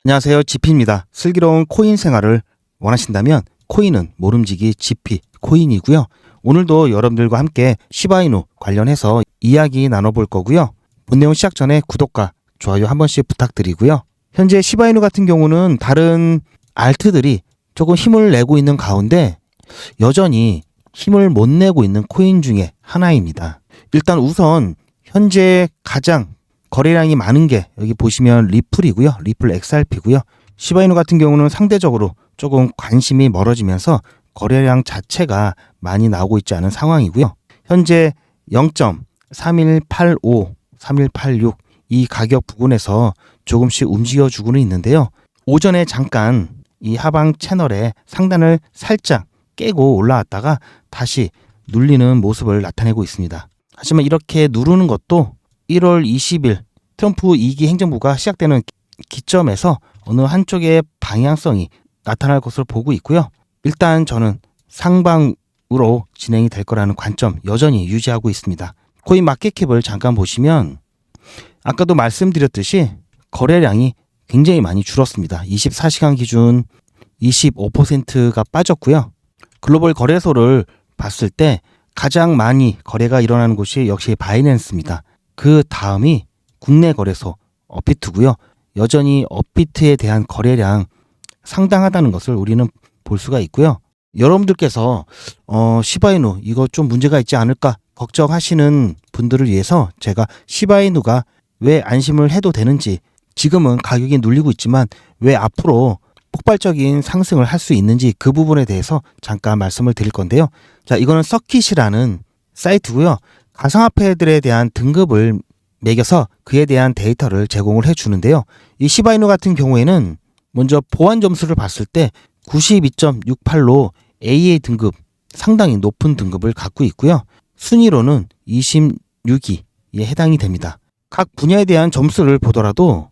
안녕하세요. 지피입니다. 슬기로운 코인 생활을 원하신다면 코인은 모름지기 지피 코인이고요. 오늘도 여러분들과 함께 시바이누 관련해서 이야기 나눠볼 거고요. 본 내용 시작 전에 구독과 좋아요 한 번씩 부탁드리고요. 현재 시바이누 같은 경우는 다른 알트들이 조금 힘을 내고 있는 가운데 여전히 힘을 못 내고 있는 코인 중에 하나입니다. 일단 우선 현재 가장 거래량이 많은 게 여기 보시면 리플이고요. 리플 XRP고요. 시바이누 같은 경우는 상대적으로 조금 관심이 멀어지면서 거래량 자체가 많이 나오고 있지 않은 상황이고요. 현재 0.3185, 3186 이 가격 부근에서 조금씩 움직여주고는 있는데요. 오전에 잠깐 이 하방 채널의 상단을 살짝 깨고 올라왔다가 다시 눌리는 모습을 나타내고 있습니다. 하지만 이렇게 누르는 것도 1월 20일 트럼프 2기 행정부가 시작되는 기점에서 어느 한쪽의 방향성이 나타날 것으로 보고 있고요. 일단 저는 상방으로 진행이 될 거라는 관점 여전히 유지하고 있습니다. 코인 마켓캡을 잠깐 보시면 아까도 말씀드렸듯이 거래량이 굉장히 많이 줄었습니다. 24시간 기준 25%가 빠졌고요. 글로벌 거래소를 봤을 때 가장 많이 거래가 일어나는 곳이 역시 바이낸스입니다. 그 다음이 국내 거래소 업비트고요. 여전히 업비트에 대한 거래량 상당하다는 것을 우리는 볼 수가 있고요. 여러분들께서 시바이누 이거 좀 문제가 있지 않을까 걱정하시는 분들을 위해서 제가 시바이누가 왜 안심을 해도 되는지, 지금은 가격이 눌리고 있지만 왜 앞으로 폭발적인 상승을 할 수 있는지 그 부분에 대해서 잠깐 말씀을 드릴 건데요. 자, 이거는 서킷이라는 사이트고요. 가상화폐들에 대한 등급을 매겨서 그에 대한 데이터를 제공을 해주는데요. 이 시바이누 같은 경우에는 먼저 보안 점수를 봤을 때 92.68로 AA 등급, 상당히 높은 등급을 갖고 있고요. 순위로는 26위에 해당이 됩니다. 각 분야에 대한 점수를 보더라도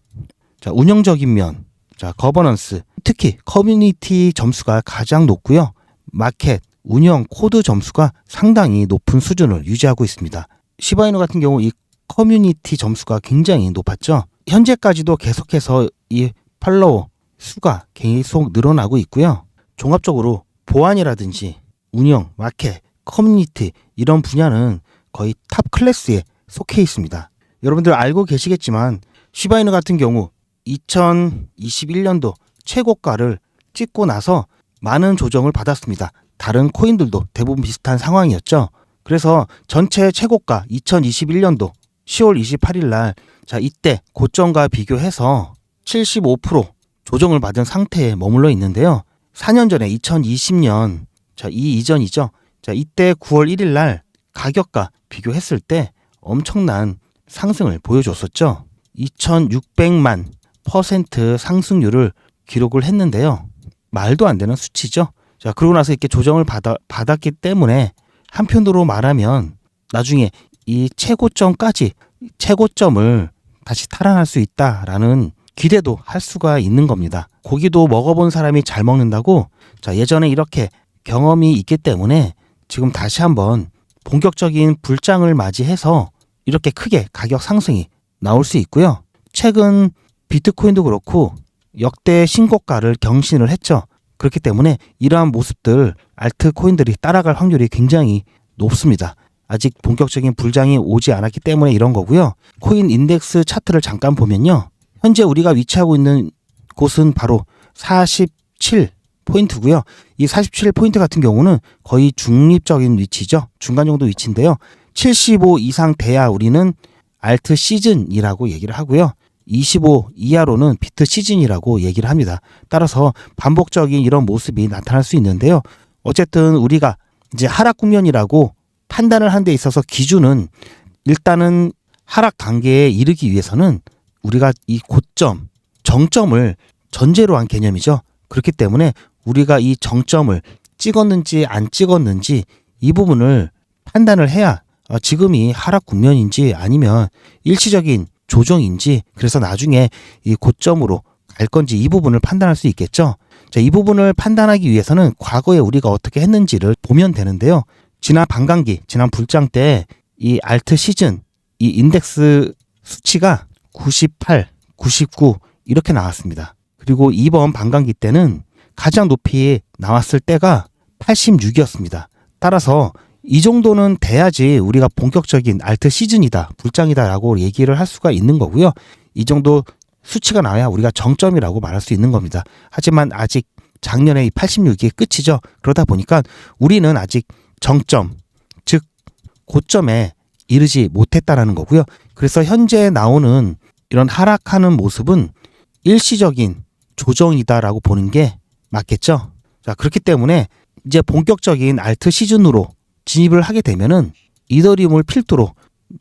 자, 운영적인 면, 자, 거버넌스, 특히 커뮤니티 점수가 가장 높고요. 마켓, 운영, 코드 점수가 상당히 높은 수준을 유지하고 있습니다. 시바이누 같은 경우 이 커뮤니티 점수가 굉장히 높았죠. 현재까지도 계속해서 이 팔로워 수가 계속 늘어나고 있고요. 종합적으로 보안이라든지 운영, 마켓, 커뮤니티 이런 분야는 거의 탑 클래스에 속해 있습니다. 여러분들 알고 계시겠지만 시바이누 같은 경우 2021년도 최고가를 찍고 나서 많은 조정을 받았습니다. 다른 코인들도 대부분 비슷한 상황이었죠. 그래서 전체 최고가 2021년도 10월 28일 날, 자, 이때 고점과 비교해서 75% 조정을 받은 상태에 머물러 있는데요. 4년 전에 2020년, 자, 이 이전이죠. 자, 이때 9월 1일 날 가격과 비교했을 때 엄청난 상승을 보여줬었죠. 2600만 % 상승률을 기록을 했는데요. 말도 안 되는 수치죠. 자, 그러고 나서 이렇게 조정을 받았기 때문에 한편으로 말하면 나중에 이 최고점까지 최고점을 다시 탈환할 수 있다라는 기대도 할 수가 있는 겁니다. 고기도 먹어본 사람이 잘 먹는다고, 자, 예전에 이렇게 경험이 있기 때문에 지금 다시 한번 본격적인 불장을 맞이해서 이렇게 크게 가격 상승이 나올 수 있고요. 최근 비트코인도 그렇고 역대 신고가를 경신을 했죠. 그렇기 때문에 이러한 모습들 알트코인들이 따라갈 확률이 굉장히 높습니다. 아직 본격적인 불장이 오지 않았기 때문에 이런 거고요. 코인 인덱스 차트를 잠깐 보면요. 현재 우리가 위치하고 있는 곳은 바로 47포인트고요. 이 47포인트 같은 경우는 거의 중립적인 위치죠. 중간 정도 위치인데요. 75 이상 돼야 우리는 알트 시즌이라고 얘기를 하고요. 25 이하로는 비트 시즌이라고 얘기를 합니다. 따라서 반복적인 이런 모습이 나타날 수 있는데요. 어쨌든 우리가 이제 하락 국면이라고 판단을 하는 데 있어서 기준은 일단은 하락 단계에 이르기 위해서는 우리가 이 고점, 정점을 전제로 한 개념이죠. 그렇기 때문에 우리가 이 정점을 찍었는지 안 찍었는지 이 부분을 판단을 해야 지금이 하락 국면인지 아니면 일시적인 조정인지, 그래서 나중에 이 고점으로 갈 건지 이 부분을 판단할 수 있겠죠. 자, 이 부분을 판단하기 위해서는 과거에 우리가 어떻게 했는지를 보면 되는데요. 지난 반감기, 지난 불장 때 이 알트 시즌, 이 인덱스 수치가 98, 99 이렇게 나왔습니다. 그리고 이번 반감기 때는 가장 높이 나왔을 때가 86이었습니다. 따라서 이 정도는 돼야지 우리가 본격적인 알트 시즌이다, 불장이다라고 얘기를 할 수가 있는 거고요. 이 정도 수치가 나와야 우리가 정점이라고 말할 수 있는 겁니다. 하지만 아직 작년에 86이 끝이죠. 그러다 보니까 우리는 아직 정점, 즉 고점에 이르지 못했다라는 거고요. 그래서 현재 나오는 이런 하락하는 모습은 일시적인 조정이다라고 보는 게 맞겠죠. 자, 그렇기 때문에 이제 본격적인 알트 시즌으로 진입을 하게 되면은 이더리움을 필두로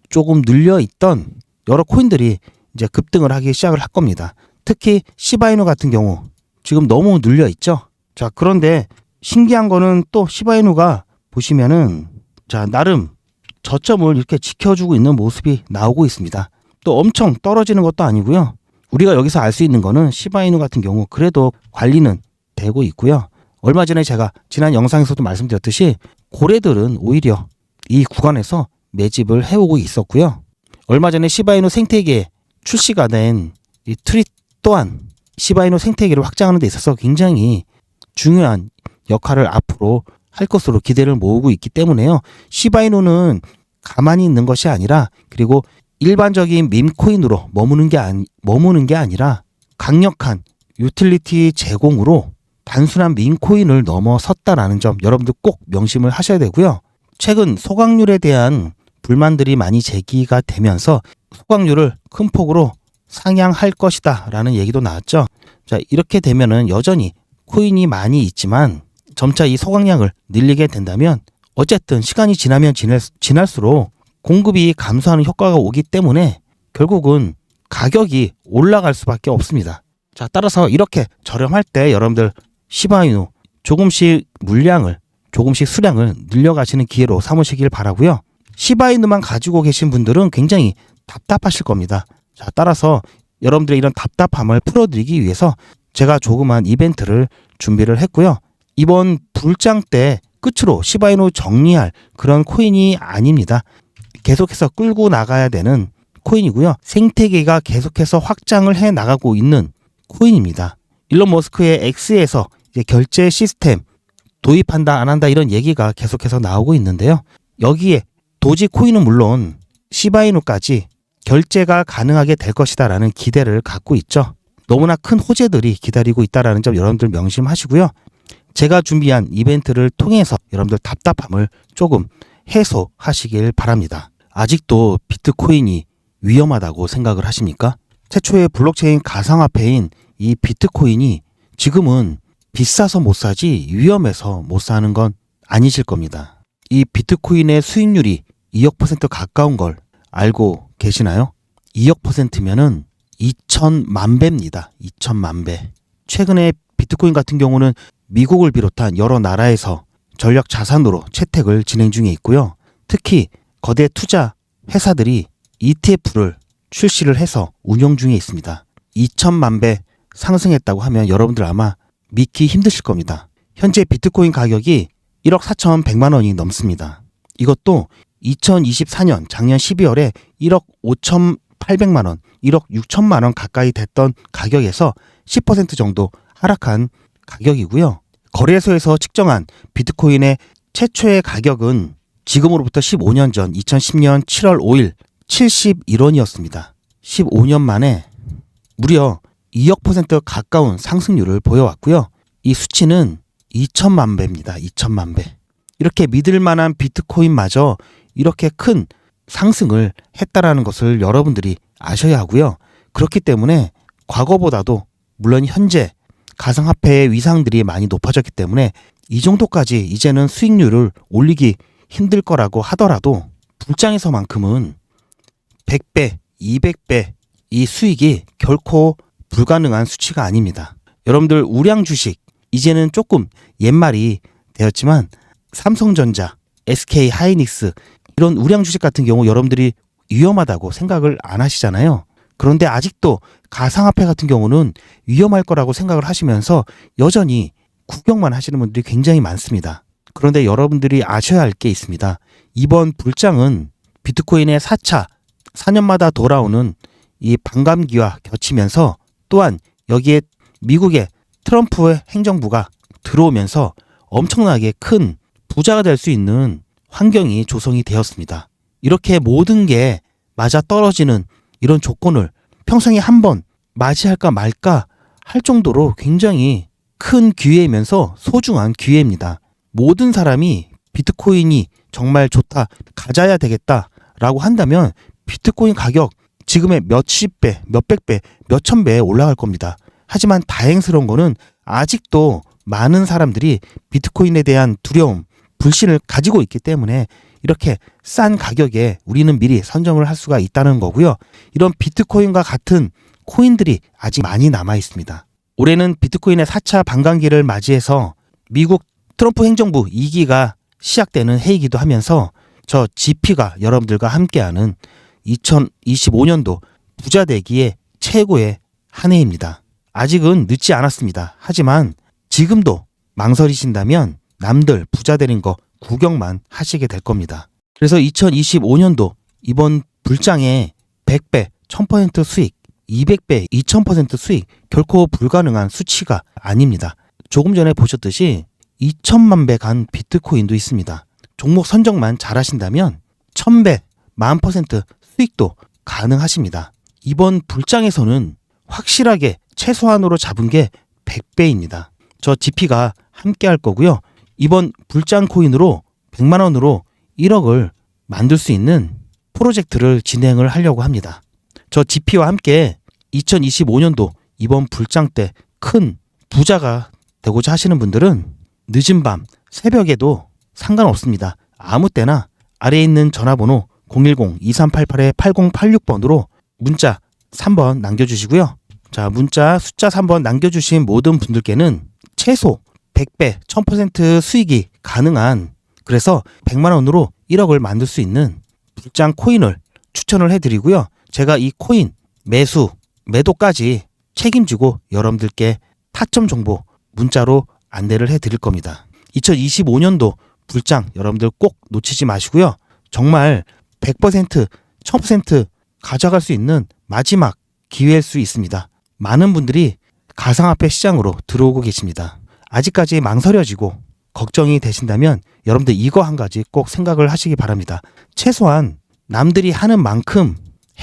조금 눌려 있던 여러 코인들이 이제 급등을 하기 시작을 할 겁니다. 특히 시바이누 같은 경우 지금 너무 눌려 있죠. 자, 그런데 신기한 거는 또 시바이누가 보시면은 자, 나름 저점을 이렇게 지켜주고 있는 모습이 나오고 있습니다. 또 엄청 떨어지는 것도 아니고요. 우리가 여기서 알 수 있는 거는 시바이누 같은 경우 그래도 관리는 되고 있고요. 얼마 전에 제가 지난 영상에서도 말씀드렸듯이 고래들은 오히려 이 구간에서 매집을 해오고 있었고요. 얼마 전에 시바이누 생태계 출시가 된 이 트윗 또한 시바이누 생태계를 확장하는 데 있어서 굉장히 중요한 역할을 앞으로 할 것으로 기대를 모으고 있기 때문에요. 시바이누는 가만히 있는 것이 아니라 그리고 일반적인 밈코인으로 머무는 게 아니라 강력한 유틸리티 제공으로 단순한 밈코인을 넘어섰다라는 점 여러분들 꼭 명심을 하셔야 되고요. 최근 소각률에 대한 불만들이 많이 제기가 되면서 소각률을 큰 폭으로 상향할 것이다 라는 얘기도 나왔죠. 자, 이렇게 되면은 여전히 코인이 많이 있지만 점차 이 소각량을 늘리게 된다면 어쨌든 시간이 지나면 지날수록 공급이 감소하는 효과가 오기 때문에 결국은 가격이 올라갈 수밖에 없습니다. 자, 따라서 이렇게 저렴할 때 여러분들 시바이누 조금씩 물량을 조금씩 수량을 늘려가시는 기회로 삼으시길 바라고요. 시바이누만 가지고 계신 분들은 굉장히 답답하실 겁니다. 자, 따라서 여러분들의 이런 답답함을 풀어드리기 위해서 제가 조그만 이벤트를 준비를 했고요. 이번 불장 때 끝으로 시바이누 정리할 그런 코인이 아닙니다. 계속해서 끌고 나가야 되는 코인이고요. 생태계가 계속해서 확장을 해 나가고 있는 코인입니다. 일론 머스크의 X에서 이제 결제 시스템 도입한다 안 한다 이런 얘기가 계속해서 나오고 있는데요. 여기에 도지 코인은 물론 시바이누까지 결제가 가능하게 될 것이다라는 기대를 갖고 있죠. 너무나 큰 호재들이 기다리고 있다라는 점 여러분들 명심하시고요. 제가 준비한 이벤트를 통해서 여러분들 답답함을 조금 해소하시길 바랍니다. 아직도 비트코인이 위험하다고 생각을 하십니까? 최초의 블록체인 가상화폐인 이 비트코인이 지금은 비싸서 못 사지 위험해서 못 사는 건 아니실 겁니다. 이 비트코인의 수익률이 2억 % 가까운 걸 알고 계시나요? 2억 %면은 2천만 배입니다. 2천만 배. 최근에 비트코인 같은 경우는 미국을 비롯한 여러 나라에서 전략 자산으로 채택을 진행 중에 있고요. 특히 거대 투자 회사들이 ETF를 출시를 해서 운영 중에 있습니다. 2천만 배 상승했다고 하면 여러분들 아마 믿기 힘드실 겁니다. 현재 비트코인 가격이 1억 4,100만 원이 넘습니다. 이것도 2024년 작년 12월에 1억 5,800만 원, 1억 6천만 원 가까이 됐던 가격에서 10% 정도 하락한 가격이고요. 거래소에서 측정한 비트코인의 최초의 가격은 지금으로부터 15년 전 2010년 7월 5일 71원이었습니다. 15년 만에 무려 2억 % 가까운 상승률을 보여왔고요. 이 수치는 2천만 배입니다. 2천만 배. 이렇게 믿을 만한 비트코인마저 이렇게 큰 상승을 했다라는 것을 여러분들이 아셔야 하고요. 그렇기 때문에 과거보다도 물론 현재 가상화폐의 위상들이 많이 높아졌기 때문에 이 정도까지 이제는 수익률을 올리기 힘들 거라고 하더라도 불장에서만큼은 100배, 200배 이 수익이 결코 불가능한 수치가 아닙니다. 여러분들 우량 주식 이제는 조금 옛말이 되었지만 삼성전자, SK 하이닉스 이런 우량 주식 같은 경우 여러분들이 위험하다고 생각을 안 하시잖아요. 그런데 아직도 가상화폐 같은 경우는 위험할 거라고 생각을 하시면서 여전히 구경만 하시는 분들이 굉장히 많습니다. 그런데 여러분들이 아셔야 할 게 있습니다. 이번 불장은 비트코인의 4차 4년마다 돌아오는 이 반감기와 겹치면서 또한 여기에 미국의 트럼프의 행정부가 들어오면서 엄청나게 큰 부자가 될 수 있는 환경이 조성이 되었습니다. 이렇게 모든 게 맞아 떨어지는 이런 조건을 평생에 한 번 맞이할까 말까 할 정도로 굉장히 큰 기회이면서 소중한 기회입니다. 모든 사람이 비트코인이 정말 좋다, 가져야 되겠다라고 한다면 비트코인 가격 지금의 몇십 배, 몇백 배, 몇천 배에 올라갈 겁니다. 하지만 다행스러운 거는 아직도 많은 사람들이 비트코인에 대한 두려움, 불신을 가지고 있기 때문에 이렇게 싼 가격에 우리는 미리 선점을 할 수가 있다는 거고요. 이런 비트코인과 같은 코인들이 아직 많이 남아 있습니다. 올해는 비트코인의 4차 반감기를 맞이해서 미국 트럼프 행정부 2기가 시작되는 해이기도 하면서 저 GP가 여러분들과 함께하는 2025년도 부자 되기의 최고의 한 해입니다. 아직은 늦지 않았습니다. 하지만 지금도 망설이신다면 남들 부자 되는 거 구경만 하시게 될 겁니다. 그래서 2025년도 이번 불장에 100배, 1000% 수익, 200배, 2000% 수익 결코 불가능한 수치가 아닙니다. 조금 전에 보셨듯이 2천만 배 간 비트코인도 있습니다. 종목 선정만 잘하신다면 1000배, 10,000% 수익도 가능하십니다. 이번 불장에서는 확실하게 최소한으로 잡은 게 100배입니다. 저 GP가 함께 할 거고요. 이번 불장 코인으로 100만 원으로 1억을 만들 수 있는 프로젝트를 진행을 하려고 합니다. 저 GP와 함께 2025년도 이번 불장 때 큰 부자가 되고자 하시는 분들은 늦은 밤, 새벽에도 상관없습니다. 아무 때나 아래에 있는 전화번호 010-2388-8086번으로 문자 3번 남겨주시고요. 자, 문자 숫자 3번 남겨주신 모든 분들께는 최소 100배, 1000% 수익이 가능한, 그래서 100만 원으로 1억을 만들 수 있는 불장 코인을 추천을 해드리고요. 제가 이 코인 매수, 매도까지 책임지고 여러분들께 타점 정보 문자로 안내를 해드릴 겁니다. 2025년도 불장 여러분들 꼭 놓치지 마시고요. 정말 100%, 1000% 가져갈 수 있는 마지막 기회일 수 있습니다. 많은 분들이 가상화폐 시장으로 들어오고 계십니다. 아직까지 망설여지고 걱정이 되신다면 여러분들 이거 한 가지 꼭 생각을 하시기 바랍니다. 최소한 남들이 하는 만큼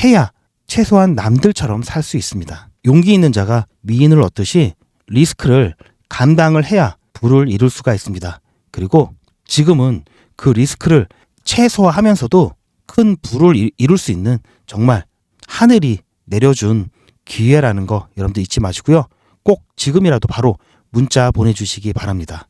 해야 최소한 남들처럼 살 수 있습니다. 용기 있는 자가 미인을 얻듯이 리스크를 감당을 해야 부를 이룰 수가 있습니다. 그리고 지금은 그 리스크를 최소화하면서도 큰 부를 이룰 수 있는 정말 하늘이 내려준 기회라는 거 여러분들 잊지 마시고요. 꼭 지금이라도 바로 문자 보내주시기 바랍니다.